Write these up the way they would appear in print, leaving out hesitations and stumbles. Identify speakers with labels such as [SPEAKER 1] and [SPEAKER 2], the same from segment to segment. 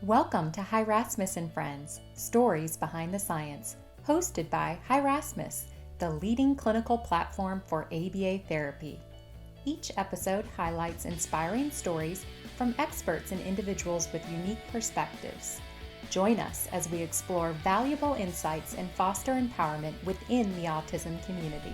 [SPEAKER 1] Welcome to Hi Rasmus and Friends, Stories Behind the Science, hosted by Hi Rasmus, the leading clinical platform for ABA therapy. Each episode highlights inspiring stories from experts and individuals with unique perspectives. Join us as we explore valuable insights and foster empowerment within the autism community.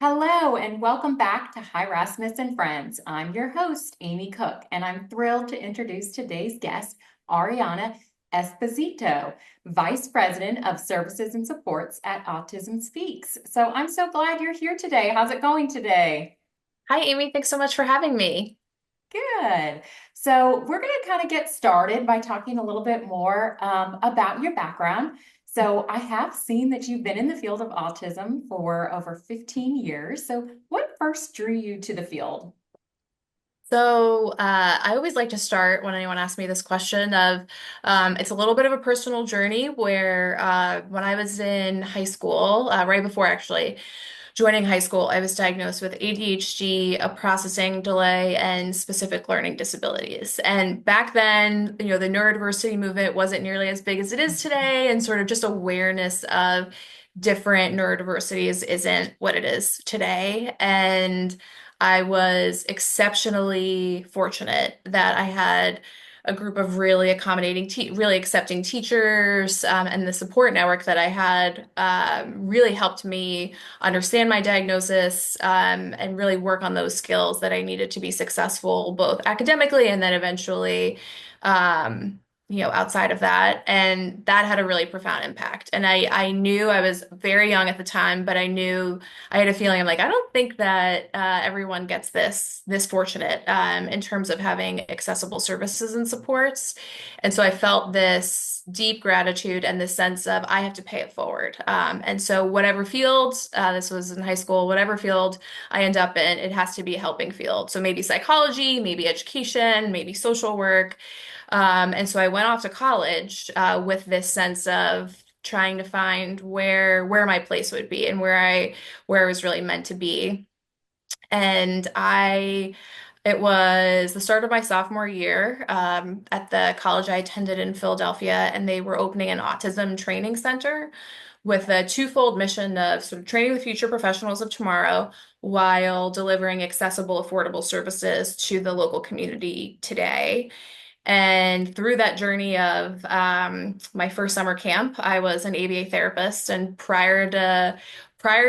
[SPEAKER 1] Hello, and welcome back to Hi Rasmus and Friends. I'm your host, Amy Cook, and I'm thrilled to introduce today's guest, Arianna Esposito, Vice President of Services and Supports at Autism Speaks. So I'm so glad you're here today. How's it going today?
[SPEAKER 2] Hi, Amy. Thanks so much for having me.
[SPEAKER 1] Good. So we're going to kind of get started by talking a little bit more about your background. So I have seen that you've been in the field of autism for over 15 years. So what first drew you to the field?
[SPEAKER 2] I always like to start when anyone asks me this question of it's a little bit of a personal journey where when I was in high school, right before actually joining high school, I was diagnosed with ADHD, a processing delay, and specific learning disabilities. And back then, the neurodiversity movement wasn't nearly as big as it is today, and sort of just awareness of different neurodiversities isn't what it is today. And I was exceptionally fortunate that I had a group of really accommodating, really accepting teachers, and the support network that I had really helped me understand my diagnosis, and really work on those skills that I needed to be successful, both academically and then eventually, um, outside of that. And that had a really profound impact. And I knew I was very young at the time, but I knew I had a feeling I'm like, I don't think that everyone gets this fortunate in terms of having accessible services and supports. And so I felt this deep gratitude and this sense of I have to pay it forward. And so whatever field, this was in high school, whatever field I end up in, it has to be a helping field. So maybe psychology, maybe education, maybe social work. And so I went off to college with this sense of trying to find where my place would be and where I was really meant to be. And it was the start of my sophomore year at the college I attended in Philadelphia, and they were opening an autism training center with a twofold mission of sort of training the future professionals of tomorrow while delivering accessible, affordable services to the local community today. And through that journey of my first summer camp, I was an ABA therapist. And prior to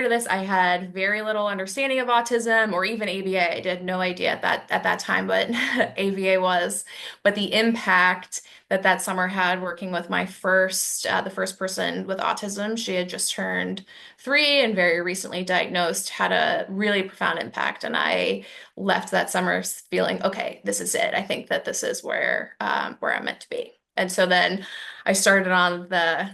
[SPEAKER 2] this, I had very little understanding of autism or even ABA. I did no idea at that time what ABA was. But the impact that summer had working with the first person with autism, she had just turned 3 and very recently diagnosed, had a really profound impact. And I left that summer feeling, okay, this is it. I think that this is where I'm meant to be. And so then I started on the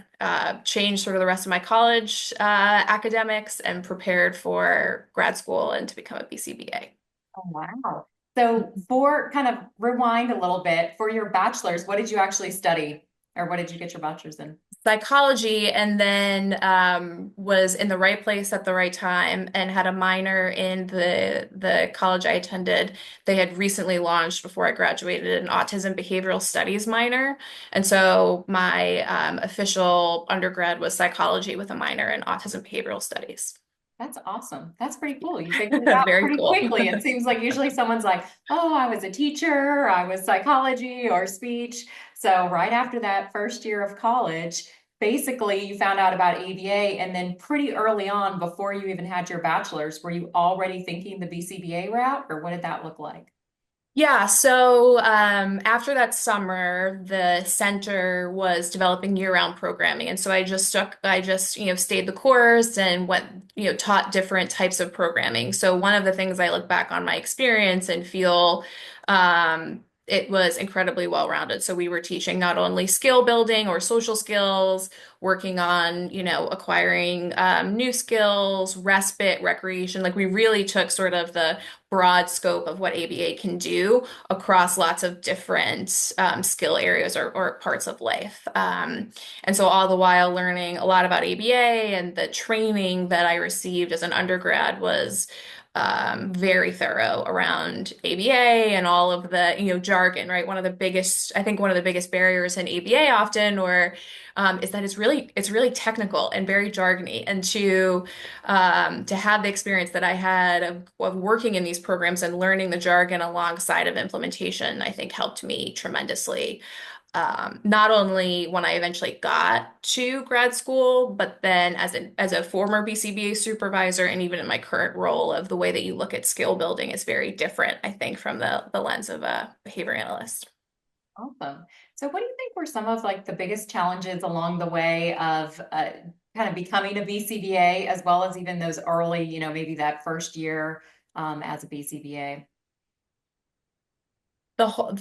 [SPEAKER 2] change sort of the rest of my college academics and prepared for grad school and to become a BCBA.
[SPEAKER 1] Oh, wow. So for kind of rewind a little bit, for your bachelor's, what did you actually study or what did you get your bachelor's in?
[SPEAKER 2] Psychology, and then was in the right place at the right time and had a minor in the college I attended. They had recently launched before I graduated an autism behavioral studies minor. And so my official undergrad was psychology with a minor in autism behavioral studies.
[SPEAKER 1] That's awesome. That's pretty cool. You figured it out
[SPEAKER 2] Very
[SPEAKER 1] pretty
[SPEAKER 2] cool.
[SPEAKER 1] quickly. It seems like usually someone's like, oh, I was a teacher, I was psychology or speech. So right after that first year of college, basically you found out about ABA and then pretty early on, before you even had your bachelor's, were you already thinking the BCBA route or what did that look like?
[SPEAKER 2] Yeah, so after that summer, the center was developing year-round programming. And so I just, stayed the course and went, taught different types of programming. So one of the things I look back on my experience and feel it was incredibly well-rounded. So we were teaching not only skill building or social skills, working on, acquiring new skills, respite, recreation. Like we really took sort of the broad scope of what ABA can do across lots of different skill areas or parts of life. And so all the while learning a lot about ABA, and the training that I received as an undergrad was very thorough around ABA and all of the, jargon, right? I think one of the biggest barriers in ABA often, or is that it's really technical and very jargony. And to have the experience that I had of working in these programs and learning the jargon alongside of implementation, I think helped me tremendously. Not only when I eventually got to grad school, but then as a former BCBA supervisor, and even in my current role, of the way that you look at skill building is very different, I think, from the lens of a behavior analyst.
[SPEAKER 1] Awesome. So what do you think were some of like the biggest challenges along the way of kind of becoming a BCBA, as well as even those early, maybe that first year as a BCBA?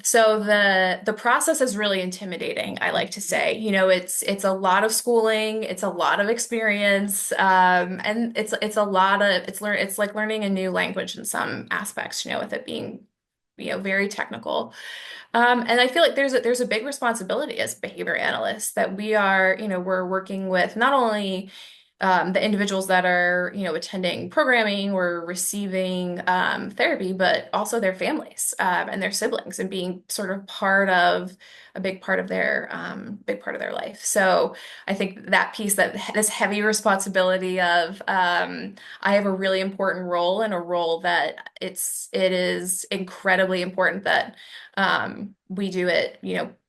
[SPEAKER 2] So the process is really intimidating, I like to say. It's a lot of schooling, it's a lot of experience, and it's a lot of it's like learning a new language in some aspects, with it being, very technical. And I feel like there's a big responsibility as behavior analysts that we're working with not only the individuals that are, attending programming or receiving therapy, but also their families and their siblings, and being sort of a big part of their life. So I think that piece, that this heavy responsibility of I have a really important role, and a role that it is incredibly important that we do it,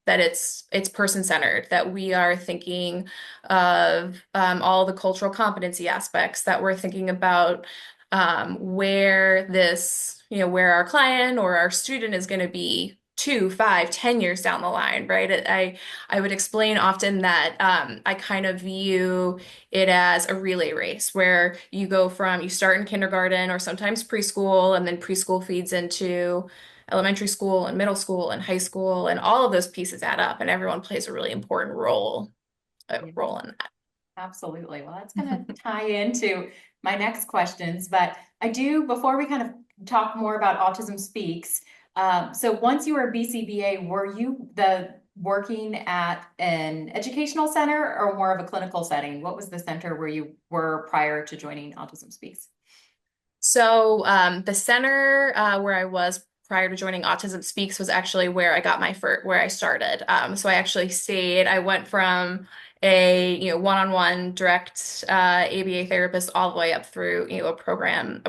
[SPEAKER 2] that it's person-centered, that we are thinking of all the cultural competency aspects, that we're thinking about where our client or our student is going to be 2, 5, 10 years down the line, right? I would explain often that I kind of view it as a relay race, where you start in kindergarten or sometimes preschool, and then preschool feeds into elementary school and middle school and high school, and all of those pieces add up, and everyone plays a really important role in
[SPEAKER 1] Absolutely. Well, that's going to
[SPEAKER 2] that.
[SPEAKER 1] tie into my next questions, but I do, before we kind of talk more about Autism Speaks, so once you were a BCBA, were you working at an educational center or more of a clinical setting? What was the center where you were prior to joining Autism Speaks?
[SPEAKER 2] So the center where I was prior to joining Autism Speaks was actually where where I started. So I actually stayed. I went from a one-on-one direct ABA therapist all the way up through a program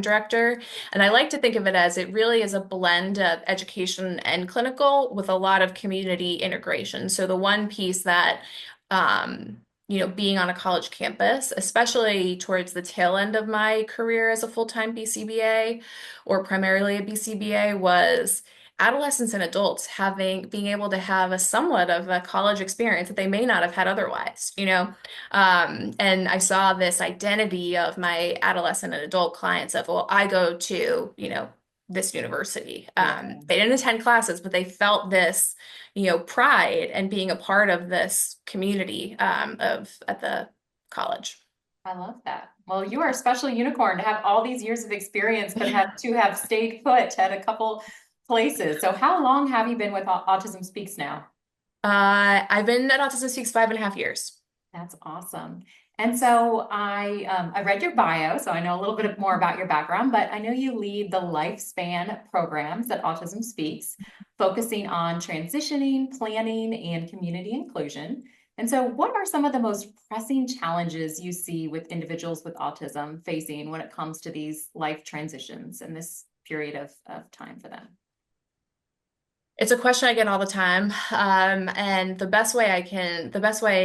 [SPEAKER 2] director. And I like to think of it as it really is a blend of education and clinical, with a lot of community integration. So the one piece that being on a college campus, especially towards the tail end of my career as a full-time BCBA, or primarily a BCBA, was adolescents and adults being able to have a somewhat of a college experience that they may not have had otherwise. And I saw this identity of my adolescent and adult clients of, well, I go to, this university.
[SPEAKER 1] Yeah.
[SPEAKER 2] They didn't attend classes, but they felt this, pride and being a part of this community at the college.
[SPEAKER 1] I love that. Well, you are a special unicorn to have all these years of experience, but have stayed put at a couple places. So how long have you been with Autism Speaks now?
[SPEAKER 2] I've been at Autism Speaks 5.5 years.
[SPEAKER 1] That's awesome. And so I read your bio, so I know a little bit more about your background, but I know you lead the lifespan programs at Autism Speaks, focusing on transitioning, planning, and community inclusion. And so what are some of the most pressing challenges you see with individuals with autism facing when it comes to these life transitions in this period of time for them?
[SPEAKER 2] It's a question I get all the time. And the best way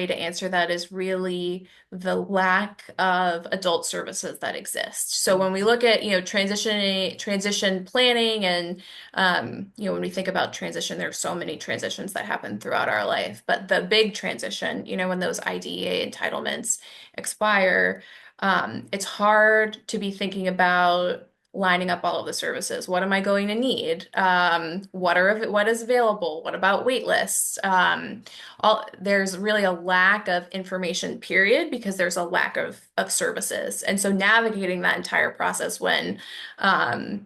[SPEAKER 2] to answer that is really the lack of adult services that exist. So when we look at, transition planning, and, when we think about transition, there's so many transitions that happen throughout our life. But the big transition, when those IDEA entitlements expire, it's hard to be thinking about lining up all of the services. What am I going to need? What is available? What about wait lists? There's really a lack of information, period, because there's a lack of of services. And so navigating that entire process when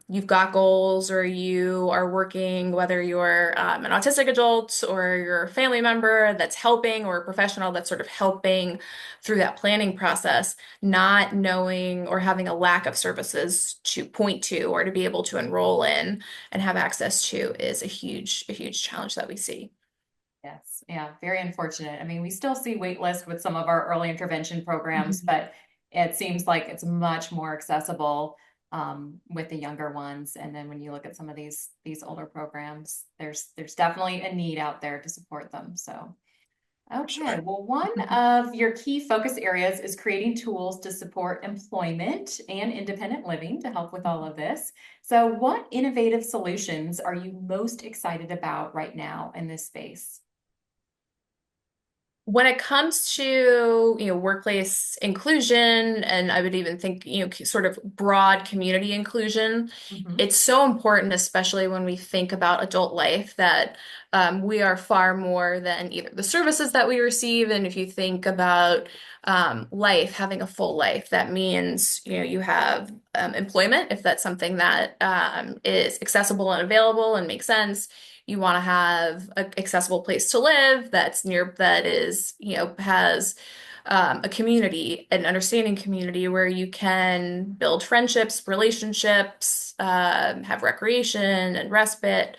[SPEAKER 2] you've got goals or you are working, whether you're an autistic adult or you're a family member that's helping or a professional that's sort of helping through that planning process, not knowing or having a lack of services to point to or to be able to enroll in and have access to is a huge challenge that we see.
[SPEAKER 1] Yes, yeah, very unfortunate. I mean, we still see wait lists with some of our early intervention programs,
[SPEAKER 2] Mhm.
[SPEAKER 1] but it seems like it's much more accessible with the younger ones. And then when you look at some of these older programs, there's definitely a need out there to support them. So,
[SPEAKER 2] For
[SPEAKER 1] okay,
[SPEAKER 2] sure.
[SPEAKER 1] well, one of your key focus areas is creating tools to support employment and independent living to help with all of this. So, what innovative solutions are you most excited about right now in this space?
[SPEAKER 2] When it comes to, workplace inclusion, and I would even think, sort of broad community inclusion,
[SPEAKER 1] Mhm.
[SPEAKER 2] it's so important, especially when we think about adult life, that we are far more than either the services that we receive. And if you think about life, having a full life, that means, you have employment, if that's something that is accessible and available and makes sense. You want to have an accessible place to live that is, has a community, an understanding community where you can build friendships, relationships, have recreation and respite.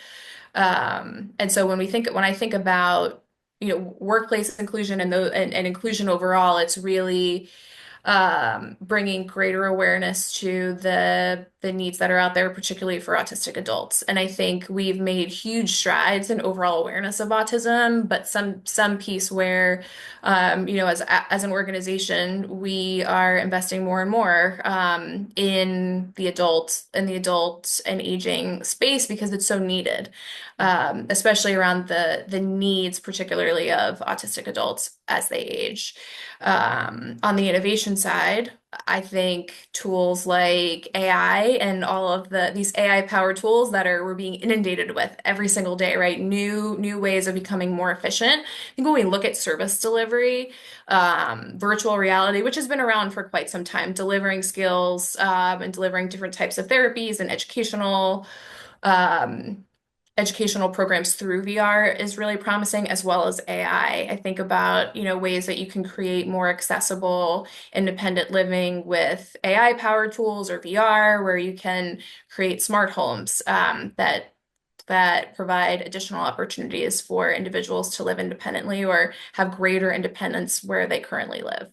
[SPEAKER 2] And so when I think about, workplace inclusion and inclusion overall, it's really bringing greater awareness to the needs that are out there, particularly for autistic adults. And I think we've made huge strides in overall awareness of autism, but some piece where, as an organization, we are investing more and more in the adult and aging space because it's so needed, especially around the needs, particularly of autistic adults as they age. On the innovation side, I think tools like AI and all of these AI powered tools that we're being inundated with every single day, right? New ways of becoming more efficient. I think when we look at service delivery, virtual reality, which has been around for quite some time, delivering skills and delivering different types of therapies and um, educational programs through VR is really promising, as well as AI. I think about, ways that you can create more accessible, independent living with AI powered tools or VR, where you can create smart homes that provide additional opportunities for individuals to live independently or have greater independence where they currently live.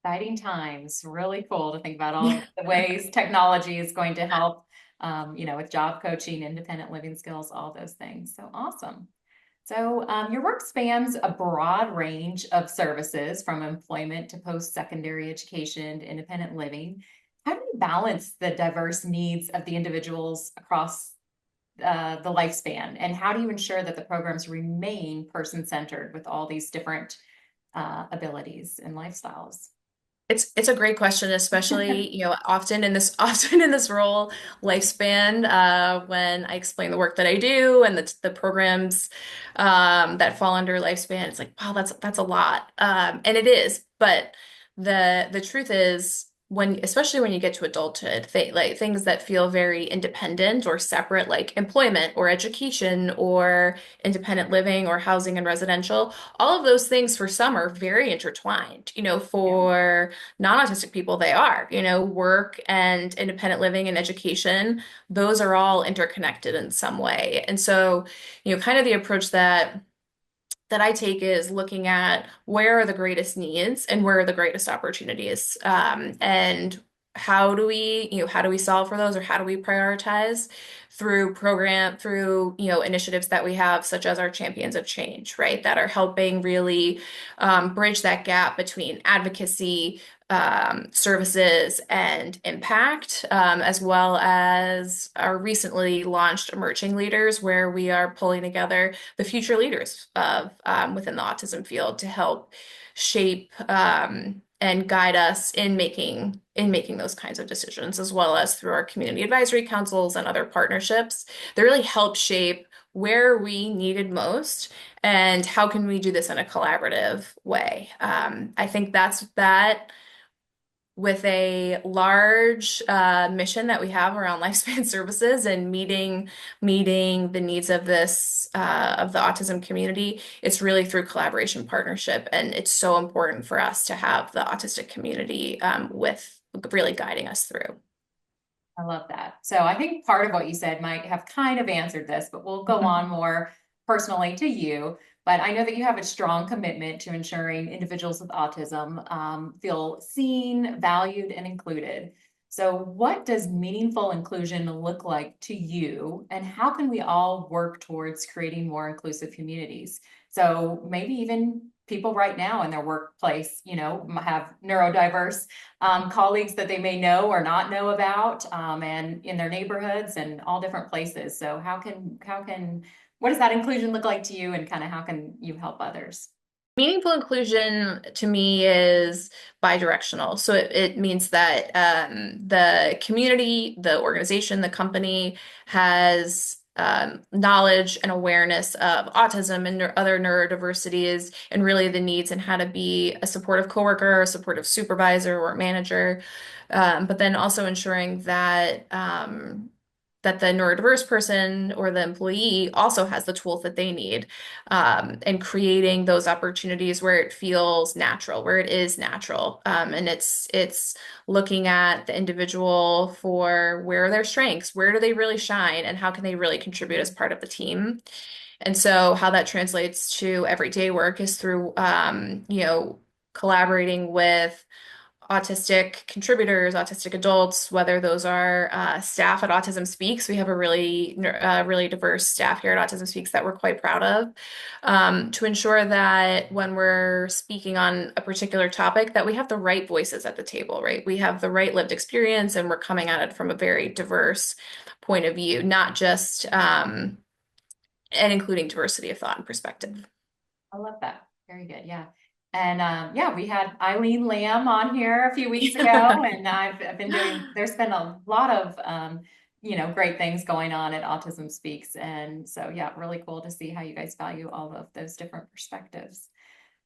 [SPEAKER 1] Exciting times. Really cool to think about all the ways technology is going to help, with job coaching, independent living skills, all those things. So awesome. So your work spans a broad range of services from employment to post-secondary education to independent living. How do you balance the diverse needs of the individuals across the lifespan? And how do you ensure that the programs remain person-centered with all these different abilities and lifestyles?
[SPEAKER 2] It's a great question, especially, often in this role lifespan, when I explain the work that I do and the programs that fall under lifespan, it's like, wow, that's a lot. And it is, but the truth is especially when you get to adulthood, like things that feel very independent or separate, like employment or education or independent living or housing and residential, all of those things for some are very intertwined.
[SPEAKER 1] Yeah.
[SPEAKER 2] For non-autistic people, they are, work and independent living and education, those are all interconnected in some way. And so, kind of the approach that I take is looking at where are the greatest needs and where are the greatest opportunities, and how do we solve for those, or how do we prioritize through initiatives that we have, such as our Champions of Change, right, that are helping really bridge that gap between advocacy, services and impact, as well as our recently launched Emerging Leaders, where we are pulling together the future leaders of within the autism field to help shape and guide us in making those kinds of decisions, as well as through our community advisory councils and other partnerships that really help shape where we needed most and how can we do this in a collaborative way. I think that with a large mission that we have around lifespan services and meeting the needs of this of the autism community. It's really through collaboration partnership, and it's so important for us to have the autistic community with really guiding us through.
[SPEAKER 1] I love that. So I think part of what you said might have kind of answered this, but we'll go on more personally to you. But I know that you have a strong commitment to ensuring individuals with autism feel seen, valued, and included. So, what does meaningful inclusion look like to you, and how can we all work towards creating more inclusive communities? So, maybe even people right now in their workplace, have neurodiverse colleagues that they may know or not know about, and in their neighborhoods and all different places. So what does that inclusion look like to you, and kind of how can you help others?
[SPEAKER 2] Meaningful inclusion to me is bidirectional. So it means that the community, the organization, the company has knowledge and awareness of autism and other neurodiversities, and really the needs and how to be a supportive coworker, a supportive supervisor or manager. But then also ensuring that the neurodiverse person or the employee also has the tools that they need, and creating those opportunities where it feels natural, where it is natural. And it's looking at the individual for where are their strengths, where do they really shine, and how can they really contribute as part of the team. And so how that translates to everyday work is through, collaborating with autistic contributors, autistic adults, whether those are staff at Autism Speaks. We have a really diverse staff here at Autism Speaks that we're quite proud of, to ensure that when we're speaking on a particular topic, that we have the right voices at the table, right? We have the right lived experience, and we're coming at it from a very diverse point of view, not just and including diversity of thought and perspective.
[SPEAKER 1] I love that. Very good. Yeah. And yeah, we had Eileen Lamb on here a few weeks ago, and I've been there's been a lot of, great things going on at Autism Speaks. And so, yeah, really cool to see how you guys value all of those different perspectives.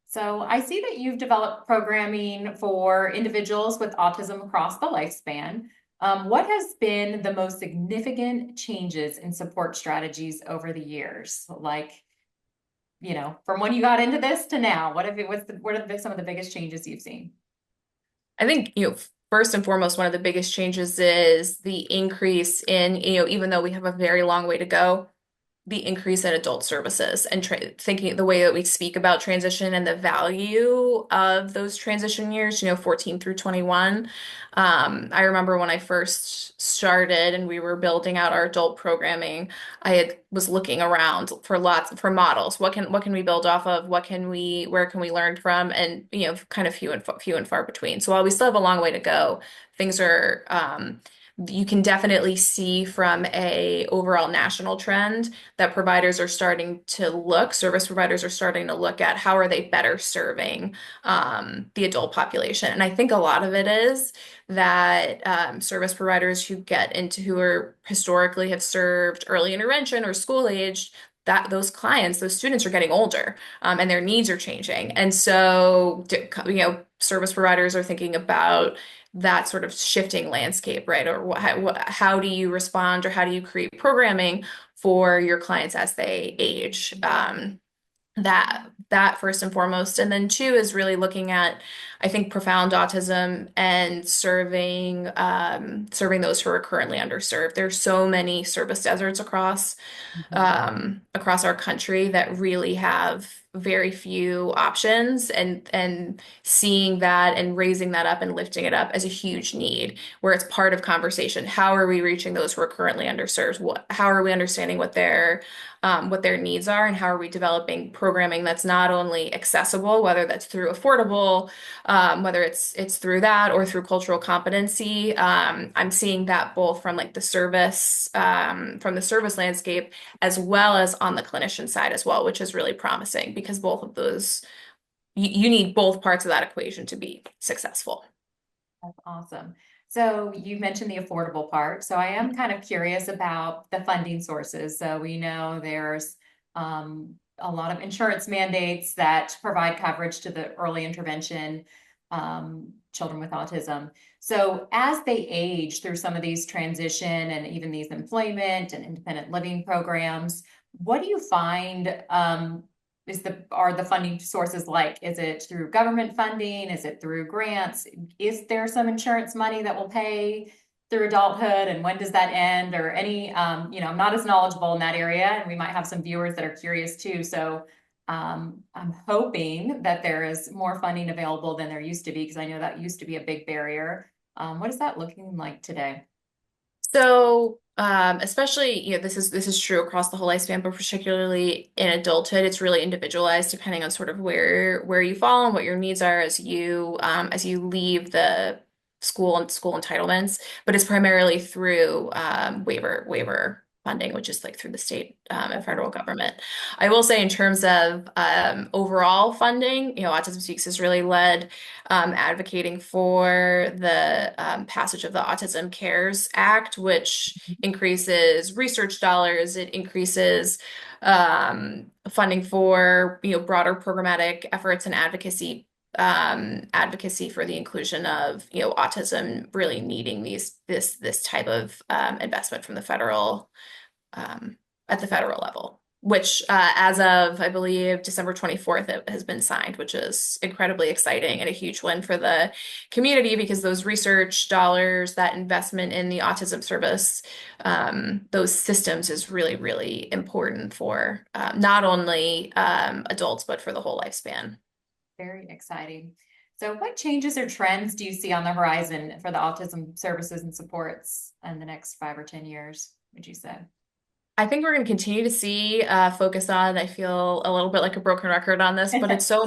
[SPEAKER 1] So I see that you've developed programming for individuals with autism across the lifespan. What has been the most significant changes in support strategies over the years? Like, from when you got into this to now, what are some of the biggest changes you've seen?
[SPEAKER 2] I think, first and foremost, one of the biggest changes is the increase in, even though we have a very long way to go, the increase in adult services and thinking the way that we speak about transition and the value of those transition years, 14 through 21. I remember when I first started and we were building out our adult programming, was looking around for models. What can we build off of? Where can we learn from? And, kind of few and far between. So while we still have a long way to go, things are, you can definitely see from a overall national trend that service providers are starting to look at how are they better serving the adult population. And I think a lot of it is that service providers who are historically have served early intervention or school aged, that those students are getting older, and their needs are changing. And so, service providers are thinking about that sort of shifting landscape, right? Or how do you respond, or how do you create programming for your clients as they age? That first and foremost, and then two is really looking at, I think, profound autism and serving those who are currently underserved. There's so many service deserts
[SPEAKER 1] Mhm.
[SPEAKER 2] across our country that really have very few options, and seeing that and raising that up and lifting it up as a huge need where it's part of conversation. How are we reaching those who are currently underserved? How are we understanding what their needs are, and how are we developing programming that's not only accessible, whether that's through affordable, whether it's through that or through cultural competency. I'm seeing that both from like from the service landscape, as well as on the clinician side as well, which is really promising because both of those, you need both parts of that equation to be successful.
[SPEAKER 1] That's awesome. So you mentioned the affordable part. So I am kind of curious about the funding sources. So we know there's a lot of insurance mandates that provide coverage to the early intervention children with autism. So as they age through some of these transition and even these employment and independent living programs, what do you find are the funding sources like? Is it through government funding? Is it through grants? Is there some insurance money that will pay through adulthood, and when does that end? Or any, I'm not as knowledgeable in that area, and we might have some viewers that are curious too. So I'm hoping that there is more funding available than there used to be, because I know that used to be a big barrier. What is that looking like today?
[SPEAKER 2] So, especially, this is true across the whole lifespan, but particularly in adulthood, it's really individualized depending on sort of where you fall and what your needs are as you leave the school and school entitlements. But it's primarily through waiver funding, which is like through the state and federal government. I will say, in terms of overall funding, Autism Speaks has really led advocating for the passage of the Autism Cares Act, which increases research dollars. It increases funding for broader programmatic efforts and advocacy for the inclusion of autism really needing this type of investment from the federal um, at the federal level, which as of, I believe, December 24th, it has been signed, which is incredibly exciting and a huge win for the community, because those research dollars, that investment in the autism service, those systems is really, really important for not only adults, but for the whole lifespan.
[SPEAKER 1] Very exciting. So what changes or trends do you see on the horizon for the autism services and supports in the next 5 or 10 years, would you say?
[SPEAKER 2] I think we're going to continue to see focus on. I feel a little bit like a broken record on this, but it's so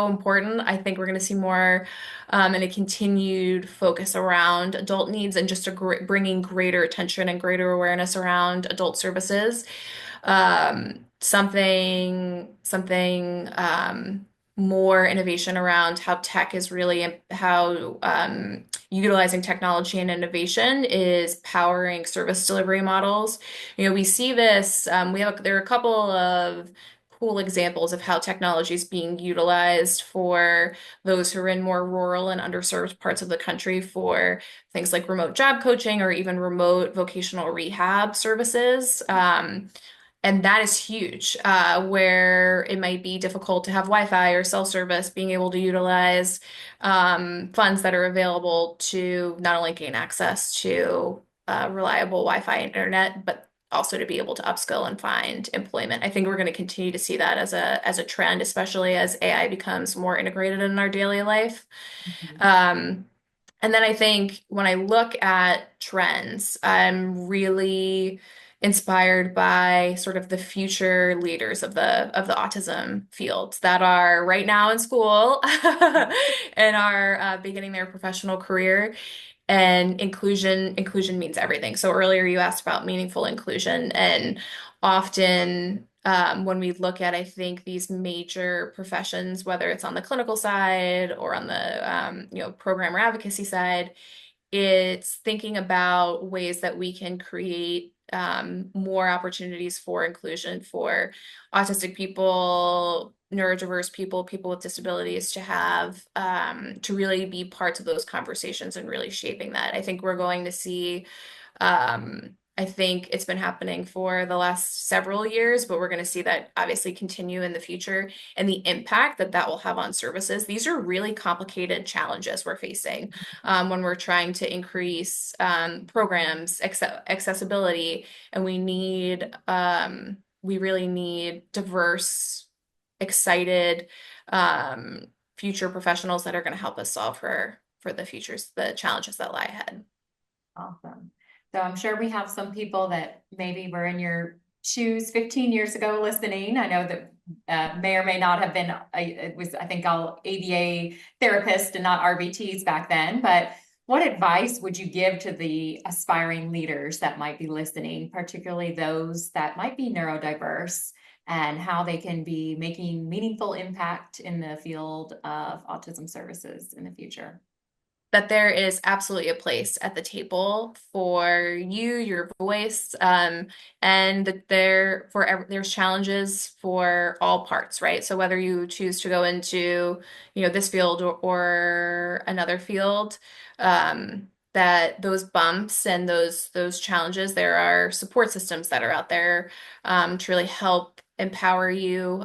[SPEAKER 2] important. I think we're going to see more and a continued focus around adult needs, and just bringing greater attention and greater awareness around adult services. Something more innovation around how tech is really how utilizing technology and innovation is powering service delivery models. We see this. There are a couple of cool examples of how technology is being utilized for those who are in more rural and underserved parts of the country for things like remote job coaching or even remote vocational rehab services. And that is huge, where it might be difficult to have Wi-Fi or cell service, being able to utilize funds that are available to not only gain access to reliable Wi-Fi internet, but also to be able to upskill and find employment. I think we're going to continue to see that as a trend, especially as AI becomes more integrated in our daily life.
[SPEAKER 1] Mhm.
[SPEAKER 2] Um, and then I think when I look at trends, I'm really inspired by sort of the future leaders of the autism field that are right now in school and are beginning their professional career. And inclusion means everything. So earlier you asked about meaningful inclusion, and often when we look at, I think, these major professions, whether it's on the clinical side or on the program or advocacy side, it's thinking about ways that we can create more opportunities for inclusion for autistic people, neurodiverse people, people with disabilities, to have to really be parts of those conversations and really shaping that. I think we're going to see I think it's been happening for the last several years, but we're going to see that obviously continue in the future, and the impact that that will have on services. These are really complicated challenges we're facing when we're trying to increase programs, accessibility, and we really need diverse, excited future professionals that are going to help us solve for the challenges that lie ahead.
[SPEAKER 1] Awesome. So I'm sure we have some people that maybe were in your shoes 15 years ago listening. I know that may or may not have been, it was, I think, all ABA therapists and not RBTs back then. But what advice would you give to the aspiring leaders that might be listening, particularly those that might be neurodiverse, and how they can be making meaningful impact in the field of autism services in the future?
[SPEAKER 2] that there is absolutely a place at the table for you, your voice, and that there's challenges for all parts, right? So whether you choose to go into, this field or another field, that those bumps and those challenges, there are support systems that are out there to really help empower you.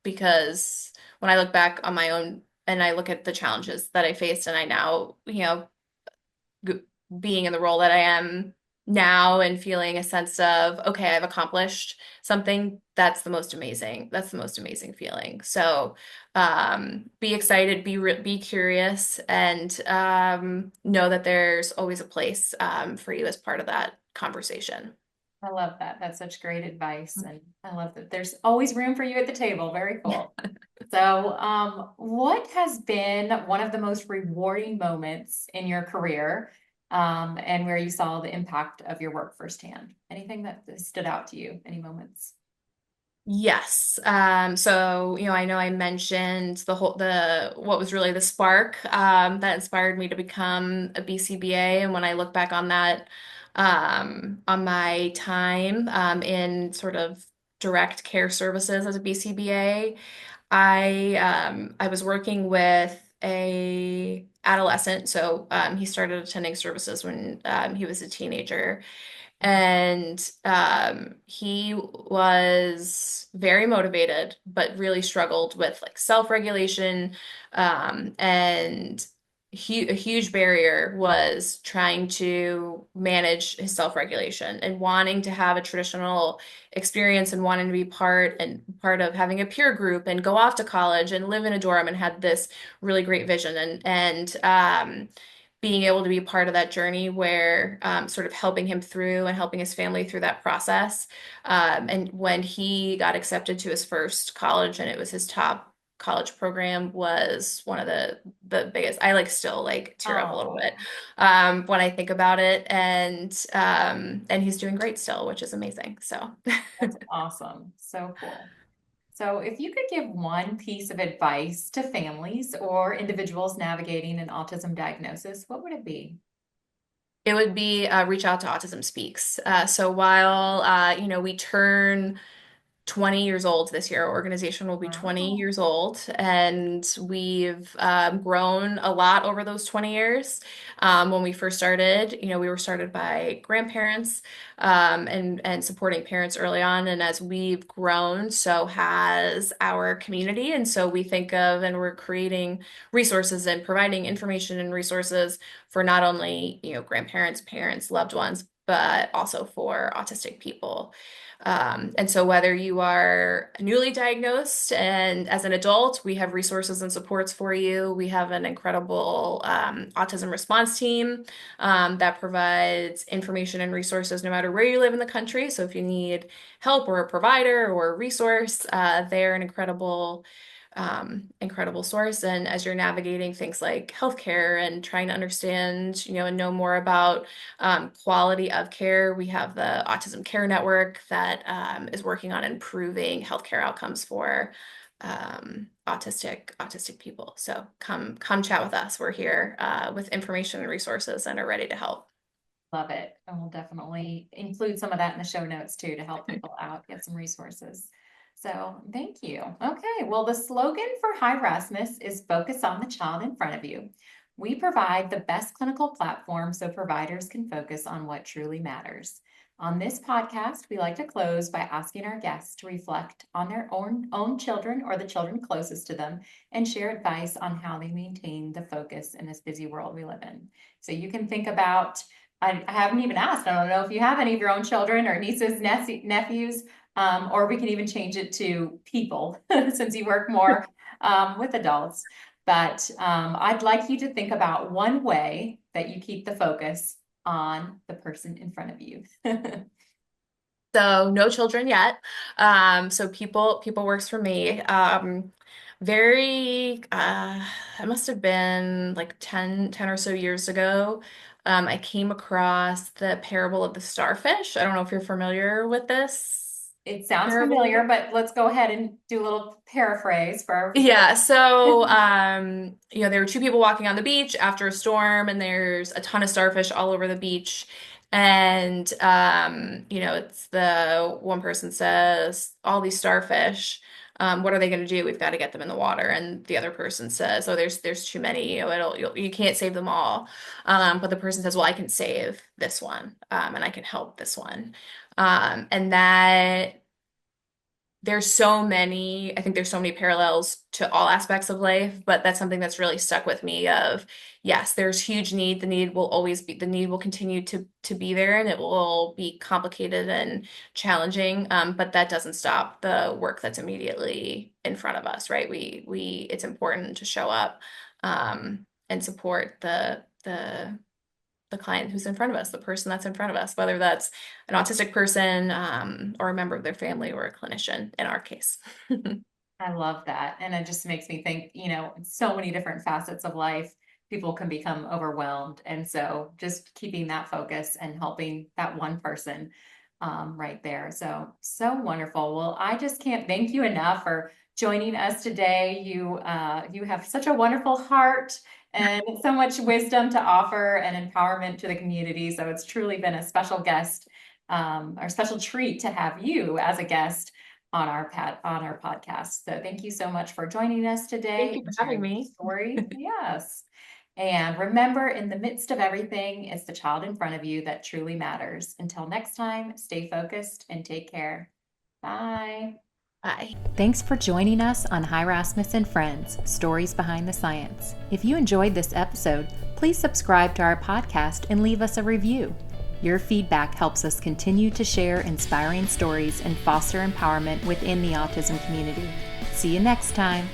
[SPEAKER 2] Because when I look back on my own and I look at the challenges that I faced, and I now, g- being in the role that I am now and feeling a sense of, okay, I've accomplished something, that's the most amazing feeling. So, be excited, be curious, and know that there's always a place for you as part of that conversation.
[SPEAKER 1] I love that. That's such great advice. And I love that there's always room for you at the table. Very cool. So, what has been one of the most rewarding moments in your career, and where you saw the impact of your work firsthand? Anything that stood out to you? Any moments?
[SPEAKER 2] Yes. So, I know I mentioned what was really the spark, that inspired me to become a BCBA. And when I look back on that, on my time, in sort of direct care services as a BCBA, I was working with a adolescent. So, he started attending services when, he was a teenager. And he was very motivated, but really struggled with like self-regulation. And a huge barrier was trying to manage his self-regulation and wanting to have a traditional experience and wanting to be part of having a peer group and go off to college and live in a dorm and had this really great vision and being able to be part of that journey where sort of helping him through and helping his family through that process. And when he got accepted to his first college and it was his top college program, was one of the biggest. I like still like tear up a little bit
[SPEAKER 1] Oh,
[SPEAKER 2] when I think about it. And he's doing great still, which is amazing. So
[SPEAKER 1] that's awesome. So cool. So, if you could give one piece of advice to families or individuals navigating an autism diagnosis, what would it be?
[SPEAKER 2] it would be reach out to Autism Speaks. So while we turn 20 years old this year. Our organization will be 20
[SPEAKER 1] Wow.
[SPEAKER 2] years old, and we've grown a lot over those 20 years. When we first started, we were started by grandparents and supporting parents early on. And as we've grown, so has our community. And so we think of and we're creating resources and providing information and resources for not only, grandparents, parents, loved ones, but also for autistic people. And so, whether you are newly diagnosed and as an adult, we have resources and supports for you. We have an incredible autism response team that provides information and resources no matter where you live in the country. So, if you need help or a provider or a resource, they're an incredible source. And as you're navigating things like healthcare and trying to understand, and know more about quality of care, we have the Autism Care Network that is working on improving healthcare outcomes for autistic people. So come chat with us. We're here with information and resources and are ready to help.
[SPEAKER 1] Love it. And we'll definitely include some of that in the show notes too to help people out, get some resources. So thank you. Okay, well, the slogan for Hi Rasmus is focus on the child in front of you. We provide the best clinical platform so providers can focus on what truly matters. On this podcast, we like to close by asking our guests to reflect on their own children or the children closest to them and share advice on how they maintain the focus in this busy world we live in. So you can think about I haven't even asked. I don't know if you have any of your own children or nieces, nephews, or we can even change it to people since you work more with adults. But I'd like you to think about one way that you keep the focus on the person in front of you.
[SPEAKER 2] So no children yet. So people works for me. Very it must have been like 10 or so years ago. I came across the parable of the starfish. I don't know if you're familiar with this.
[SPEAKER 1] It sounds familiar,
[SPEAKER 2] Terrible.
[SPEAKER 1] but let's go ahead and do a little paraphrase for
[SPEAKER 2] Yeah, so there were two people walking on the beach after a storm, and there's a ton of starfish all over the beach. And it's the one person says, all these starfish, what are they going to do? We've got to get them in the water. And the other person says, oh, there's too many. You can't save them all. But the person says, well, I can save this one, and I can help this one. And that I think there's so many parallels to all aspects of life, but that's something that's really stuck with me of, yes, there's huge need. The need will continue to be there, and it will be complicated and challenging. But that doesn't stop the work that's immediately in front of us, right? It's important to show up, and support the client who's in front of us, the person that's in front of us, whether that's an autistic person, or a member of their family, or a clinician in our case.
[SPEAKER 1] I love that. And it just makes me think, so many different facets of life, people can become overwhelmed. And so just keeping that focus and helping that one person right there. So wonderful. Well, I just can't thank you enough for joining us today. You have such a wonderful heart and so much wisdom to offer and empowerment to the community. So it's truly been a special guest, or special treat to have you as a guest on our podcast. So thank you so much for joining us
[SPEAKER 2] Thank
[SPEAKER 1] today
[SPEAKER 2] you for
[SPEAKER 1] and
[SPEAKER 2] having
[SPEAKER 1] sharing your
[SPEAKER 2] me.
[SPEAKER 1] story. Yes. And remember, in the midst of everything, it's the child in front of you that truly matters. Until next time, stay focused and take care. Bye.
[SPEAKER 2] Bye.
[SPEAKER 1] Thanks for joining us on Hi Rasmus and Friends, Stories Behind the Science. If you enjoyed this episode, please subscribe to our podcast and leave us a review. Your feedback helps us continue to share inspiring stories and foster empowerment within the autism community. See you next time.